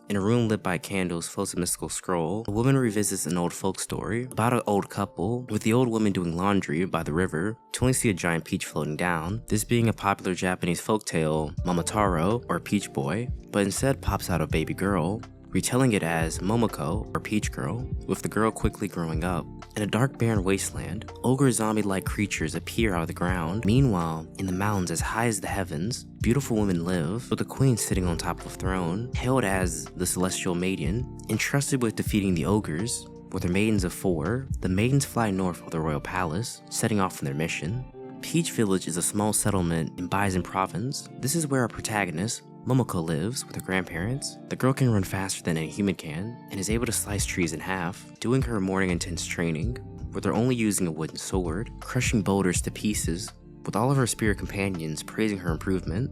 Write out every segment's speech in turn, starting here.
In a room lit by candles floats a mystical scroll. A woman revisits an old folk story about an old couple, with the old woman doing laundry by the river to only see a giant peach floating down, this being a popular Japanese folktale, Momotaro, or Peach Boy, but instead pops out a baby girl, retelling it as Momoko, or Peach Girl, with the girl quickly growing up. In a dark barren wasteland, ogre zombie-like creatures appear out of the ground. Meanwhile, in the mountains as high as the heavens, beautiful women live, with the queen sitting on top of a throne, hailed as the Celestial Maiden, entrusted with defeating the ogres. With her Maidens of Four, the maidens fly north of the royal palace, setting off on their mission. Peach Village is a small settlement in Bizen Province. This is where our protagonist, Momoko, lives with her grandparents. The girl can run faster than any human can, and is able to slice trees in half, doing her morning intense training, where they're only using a wooden sword, crushing boulders to pieces, with all of her spirit companions praising her improvement,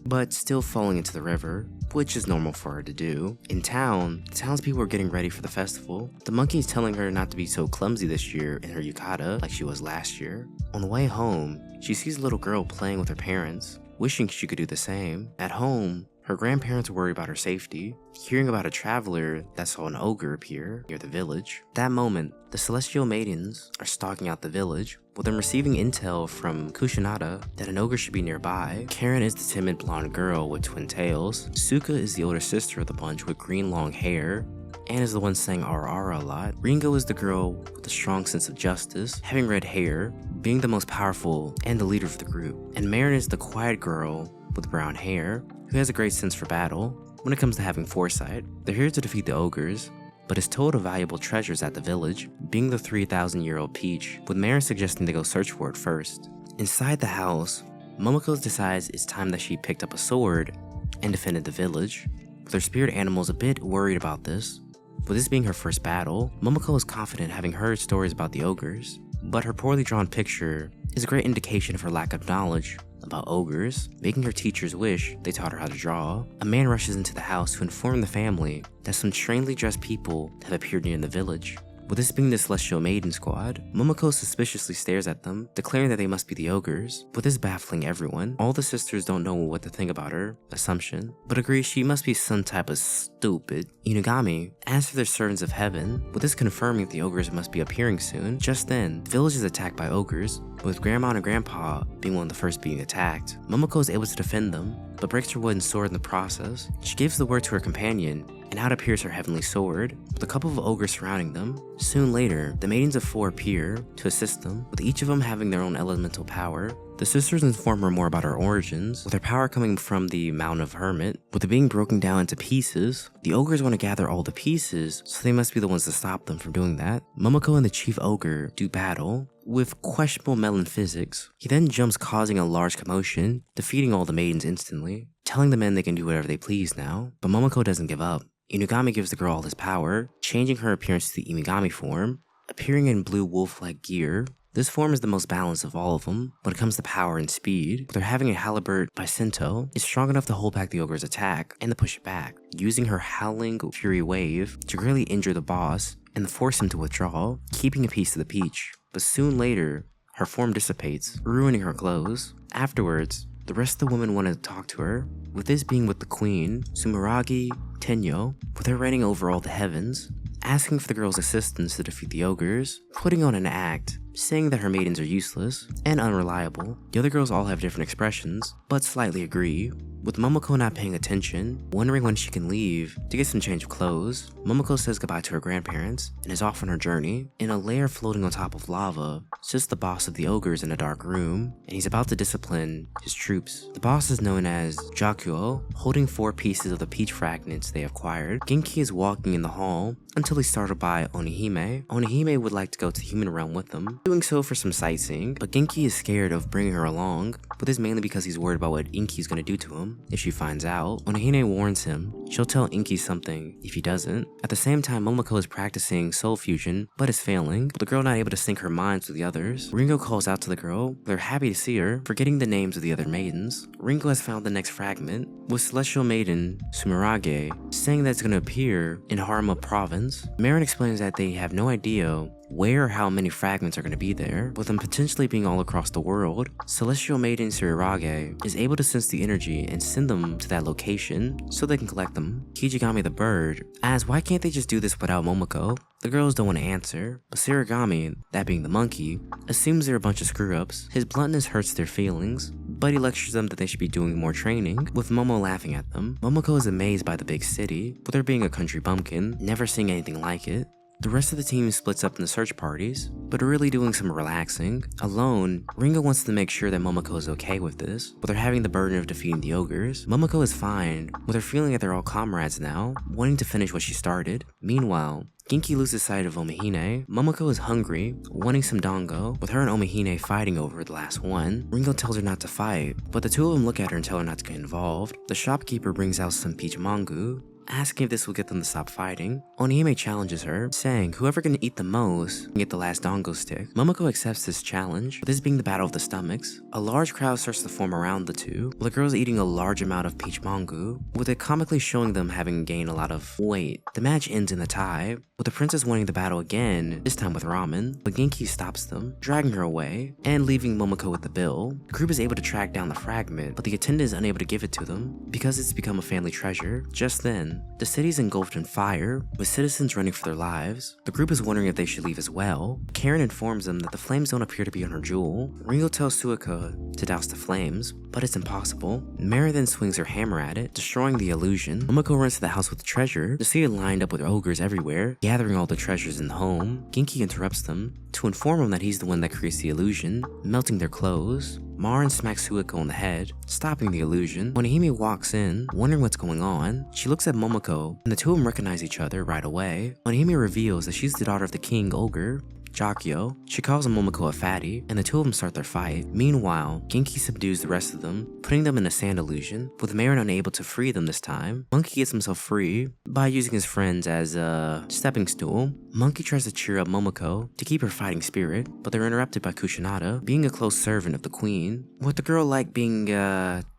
but still falling into the river, which is normal for her to do. In town, the townspeople are getting ready for the festival. The monkey is telling her not to be so clumsy this year in her yukata like she was last year. On the way home, she sees a little girl playing with her parents, wishing she could do the same. At home, her grandparents worry about her safety, hearing about a traveler that saw an ogre appear near the village. At that moment, the Celestial Maidens are stalking out the village, with them receiving intel from Kushinada that an ogre should be nearby. Karen is the timid blonde girl with twin tails. Suka is the older sister of the bunch with green long hair, and is the one saying ara a lot. Ringo is the girl with a strong sense of justice, having red hair, being the most powerful and the leader of the group. And Marin is the quiet girl with brown hair, who has a great sense for battle when it comes to having foresight. They're here to defeat the ogres, but is told of valuable treasures at the village, being the 3,000-year-old peach, with Marin suggesting they go search for it first. Inside the house, Momoko decides it's time that she picked up a sword and defended the village, with her spirit animals a bit worried about this. With this being her first battle, Momoko is confident having heard stories about the ogres, but her poorly drawn picture is a great indication of her lack of knowledge about ogres, making her teachers wish they taught her how to draw. A man rushes into the house to inform the family that some strangely dressed people have appeared near the village. With this being the Celestial Maiden squad, Momoko suspiciously stares at them, declaring that they must be the ogres. With this baffling everyone, all the sisters don't know what to think about her assumption, but agree she must be some type of stupid. Inugami asks for their servants of heaven, with this confirming that the ogres must be appearing soon. Just then, the village is attacked by ogres, with Grandma and Grandpa being one of the first being attacked. Momoko is able to defend them, but breaks her wooden sword in the process. She gives the word to her companion, and out appears her heavenly sword, with a couple of ogres surrounding them. Soon later, the Maidens of Four appear to assist them, with each of them having their own elemental power. The sisters inform her more about her origins, with her power coming from the Mountain of Hermit. With it being broken down into pieces, the ogres want to gather all the pieces, so they must be the ones to stop them from doing that. Momoko and the chief ogre do battle, with questionable melon physics. He then jumps, causing a large commotion, defeating all the maidens instantly, telling the men they can do whatever they please now. But Momoko doesn't give up. Inugami gives the girl all his power, changing her appearance to the Imigami form, appearing in blue wolf-like gear. This form is the most balanced of all of them when it comes to power and speed. With her having a halberd by Sento, is strong enough to hold back the ogre's attack and to push it back, using her howling fury wave to greatly injure the boss and force him to withdraw, keeping a piece of the peach. But soon later, her form dissipates, ruining her clothes. Afterwards, the rest of the women wanted to talk to her, with this being with the queen, Sumeragi Tenyo, with her reigning over all the heavens, asking for the girl's assistance to defeat the ogres, putting on an act, saying that her maidens are useless and unreliable. The other girls all have different expressions, but slightly agree, with Momoko not paying attention, wondering when she can leave to get some change of clothes. Momoko says goodbye to her grandparents and is off on her journey. In a lair floating on top of lava sits the boss of the ogres in a dark room, and he's about to discipline his troops. The boss is known as Jakuo, holding 4 pieces of the peach fragments they acquired. Genki is walking in the hall until he's startled by Onihime. Onihime would like to go to the human realm with them, doing so for some sightseeing, but Genki is scared of bringing her along, but this mainly because he's worried about what Inki's gonna do to him if she finds out. Onihime warns him she'll tell Inki something if he doesn't. At the same time, Momoko is practicing soul fusion, but is failing, with the girl not able to sync her minds with the others. Ringo calls out to the girl. They're happy to see her, forgetting the names of the other maidens. Ringo has found the next fragment, with Celestial Maiden Sumerage saying that it's gonna appear in Harma Province. Marin explains that they have no idea where or how many fragments are going to be there, with them potentially being all across the world. Celestial Maiden Surirage is able to sense the energy and send them to that location so they can collect them. Kijigami the bird asks why can't they just do this without Momoko? The girls don't want to answer, but Surigami, that being the monkey, assumes they're a bunch of screw-ups. His bluntness hurts their feelings, but he lectures them that they should be doing more training, with Momo laughing at them. Momoko is amazed by the big city, with her being a country bumpkin, never seeing anything like it. The rest of the team splits up into search parties, but are really doing some relaxing. Alone, Ringo wants to make sure that Momoko is okay with this, but they're having the burden of defeating the ogres. Momoko is fine, with her feeling that they're all comrades now, wanting to finish what she started. Meanwhile, Genki loses sight of Omihine. Momoko is hungry, wanting some dango, with her and Omihine fighting over the last one. Ringo tells her not to fight, but the two of them look at her and tell her not to get involved. The shopkeeper brings out some peach mango, asking if this will get them to stop fighting. Onihime challenges her, saying whoever can eat the most can get the last dango stick. Momoko accepts this challenge, with this being the battle of the stomachs. A large crowd starts to form around the two, with the girls eating a large amount of peach mango, with it comically showing them having gained a lot of weight. The match ends in a tie, with the princess winning the battle again, this time with ramen, but Genki stops them, dragging her away, and leaving Momoko with the bill. The group is able to track down the fragment, but the attendant is unable to give it to them, because it's become a family treasure. Just then, the city is engulfed in fire, with citizens running for their lives. The group is wondering if they should leave as well. Karen informs them that the flames don't appear to be on her jewel. Ringo tells Suika to douse the flames, but it's impossible. Mary then swings her hammer at it, destroying the illusion. Momoko runs to the house with the treasure, to see it lined up with ogres everywhere, gathering all the treasures in the home. Genki interrupts them to inform him that he's the one that creates the illusion, melting their clothes. Marin smacks Suiko on the head, stopping the illusion. Onihime walks in, wondering what's going on. She looks at Momoko, and the two of them recognize each other right away. Onihime reveals that she's the daughter of the king ogre, Jakyo. She calls Momoko a fatty, and the two of them start their fight. Meanwhile, Genki subdues the rest of them, putting them in a sand illusion, with Marin unable to free them this time. Monkey gets himself free by using his friends as a stepping stool. Monkey tries to cheer up Momoko to keep her fighting spirit, but they're interrupted by Kushinada, being a close servant of the queen, with the girl like being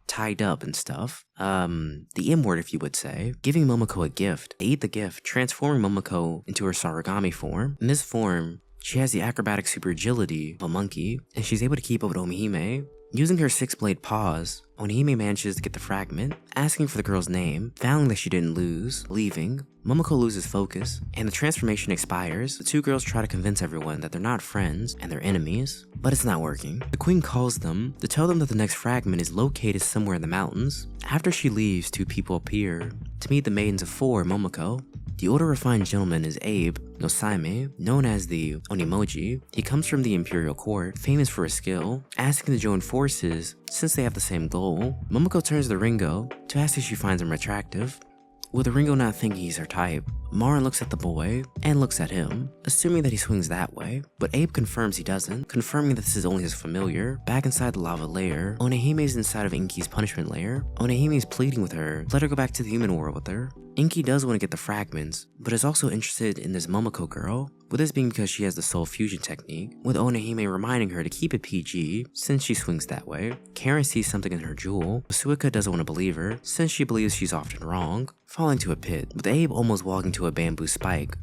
tied up and stuff. The M word, if you would say, giving Momoko a gift. They eat the gift, transforming Momoko into her Sarigami form. In this form, she has the acrobatic super agility of a monkey, and she's able to keep up with Omihime. Using her 6-blade paws, Onihime manages to get the fragment, asking for the girl's name, vowing that she didn't lose, leaving. Momoko loses focus, and the transformation expires. The two girls try to convince everyone that they're not friends and they're enemies, but it's not working. The queen calls them to tell them that the next fragment is located somewhere in the mountains. After she leaves, two people appear to meet the Maidens of Four, Momoko. The older refined gentleman is Abe Nosaime, known as the Onimoji. He comes from the imperial court, famous for his skill, asking to join forces since they have the same goal. Momoko turns to Ringo to ask if she finds him attractive, with Ringo not thinking he's her type. Marin looks at the boy and looks at him, assuming that he swings that way, but Abe confirms he doesn't, confirming that this is only his familiar. Back inside the lava layer, Onihime is inside of Inki's punishment layer. Onihime is pleading with her, let her go back to the human world with her. Inki does want to get the fragments, but is also interested in this Momoko girl, with this being because she has the soul fusion technique, with Onihime reminding her to keep it PG since she swings that way. Karen sees something in her jewel, but Suika doesn't want to believe her since she believes she's often wrong, falling to a pit, with Abe almost walking to a bamboo spike.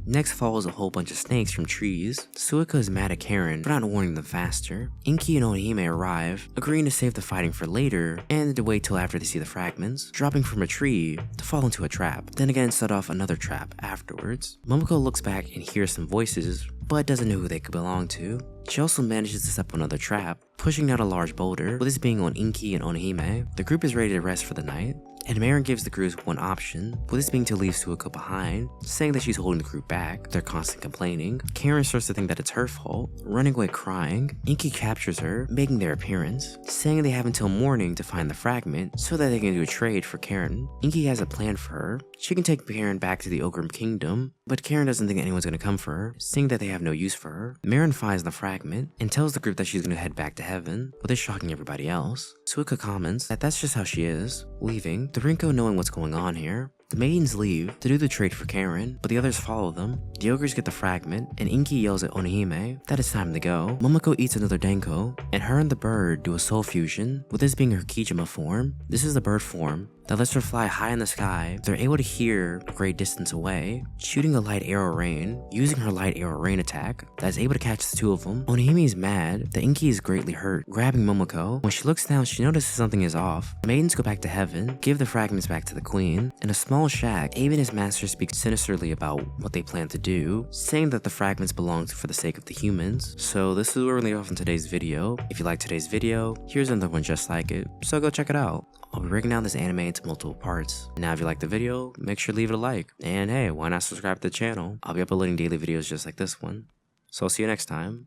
Next follows a whole bunch of snakes from trees. Suika is mad at Karen for not warning them faster. Inki and Onihime arrive, agreeing to save the fighting for later and to wait till after they see the fragments, dropping from a tree to fall into a trap, then again set off another trap afterwards. Momoko looks back and hears some voices, but doesn't know who they could belong to. She also manages to step on another trap, pushing out a large boulder, with this being on Inki and Onihime. The group is ready to rest for the night, and Marin gives the group one option, with this being to leave Suiko behind, saying that she's holding the group back. They're constantly complaining. Karen starts to think that it's her fault, running away crying. Inki captures her, making their appearance, saying they have until morning to find the fragment so that they can do a trade for Karen. Inki has a plan for her. She can take Karen back to the Ogre Kingdom, but Karen doesn't think anyone's gonna come for her, seeing that they have no use for her. Marin finds the fragment and tells the group that she's gonna head back to heaven, with this shocking everybody else. Suika comments that that's just how she is, leaving. The Rinko knowing what's going on here. The maidens leave to do the trade for Karen, but the others follow them. The ogres get the fragment, and Inki yells at Onihime that it's time to go. Momoko eats another Denko, and her and the bird do a soul fusion, with this being her Kijima form. This is the bird form that lets her fly high in the sky. They're able to hear a great distance away, shooting a light arrow rain, using her light arrow rain attack that is able to catch the two of them. Onihime is mad that Inki is greatly hurt, grabbing Momoko. When she looks down, she notices something is off. The maidens go back to heaven, give the fragments back to the queen. In a small shack, Abe and his master speak sinisterly about what they plan to do, saying that the fragments belong for the sake of the humans. So this is where we leave off in today's video. If you liked today's video, here's another one just like it, so go check it out. I'll be breaking down this anime into multiple parts. Now if you liked the video, make sure to leave it a like. And hey, why not subscribe to the channel? I'll be uploading daily videos just like this one. So I'll see you next time.